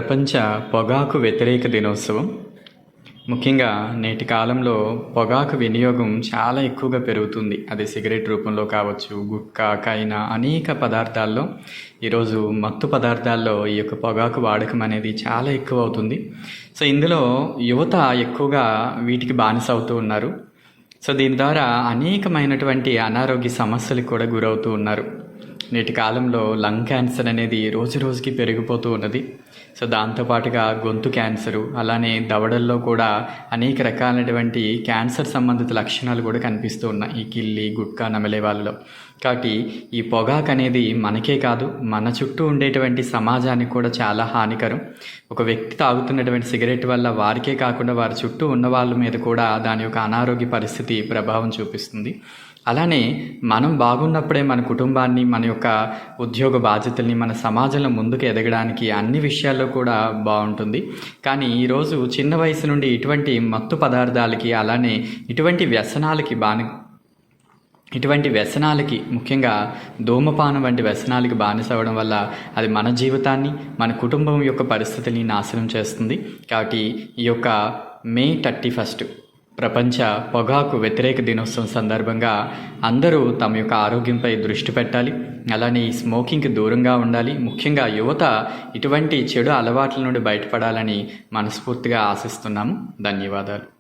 ప్రపంచ పొగాకు వ్యతిరేక దినోత్సవం. ముఖ్యంగా నేటి కాలంలో పొగాకు వినియోగం చాలా ఎక్కువగా పెరుగుతుంది. అది సిగరెట్ రూపంలో కావచ్చు, గుట్కా, కైనా అనేక పదార్థాల్లో ఈరోజు మత్తు పదార్థాల్లో ఈ యొక్క పొగాకు వాడకం అనేది చాలా ఎక్కువ అవుతుంది. సో ఇందులో యువత ఎక్కువగా వీటికి బానిస అవుతూ ఉన్నారు. సో దీని ద్వారా అనేకమైనటువంటి అనారోగ్య సమస్యలకు కూడా గురవుతూ ఉన్నారు. నేటి కాలంలో లంగ్ క్యాన్సర్ అనేది రోజు రోజుకి పెరిగిపోతూ ఉన్నది. సో దాంతోపాటుగా గొంతు క్యాన్సరు, అలానే దవడల్లో కూడా అనేక రకాలైనటువంటి క్యాన్సర్ సంబంధిత లక్షణాలు కూడా కనిపిస్తూ ఉన్నాయి ఈ కిల్లి, గుట్కా నమిలే వాళ్ళలో. కాబట్టి ఈ పొగాకు అనేది మనకే కాదు, మన చుట్టూ ఉండేటువంటి సమాజానికి కూడా చాలా హానికరం. ఒక వ్యక్తి తాగుతున్నటువంటి సిగరెట్ వల్ల వారికే కాకుండా వారి చుట్టూ ఉన్న వాళ్ళ మీద కూడా దాని యొక్క అనారోగ్య పరిస్థితి ప్రభావం చూపిస్తుంది. అలానే మనం బాగున్నప్పుడే మన కుటుంబాన్ని, మన యొక్క ఉద్యోగ బాధ్యతల్ని, మన సమాజంలో ముందుకు ఎదగడానికి అన్ని విషయాల్లో కూడా బాగుంటుంది. కానీ ఈరోజు చిన్న వయసు నుండి ఇటువంటి మత్తు పదార్థాలకి, అలానే ఇటువంటి వ్యసనాలకి ముఖ్యంగా ధూమపానం వంటి వ్యసనాలకి బానిస అవ్వడం వల్ల అది మన జీవితాన్ని, మన కుటుంబం యొక్క పరిస్థితిని నాశనం చేస్తుంది. కాబట్టి ఈ యొక్క మే 31 ప్రపంచ పొగాకు వ్యతిరేక దినోత్సవం సందర్భంగా అందరూ తమ యొక్క ఆరోగ్యంపై దృష్టి పెట్టాలి. అలానే ఈ స్మోకింగ్కి దూరంగా ఉండాలి. ముఖ్యంగా యువత ఇటువంటి చెడు అలవాట్ల నుండి బయటపడాలని మనస్ఫూర్తిగా ఆశిస్తున్నాము. ధన్యవాదాలు.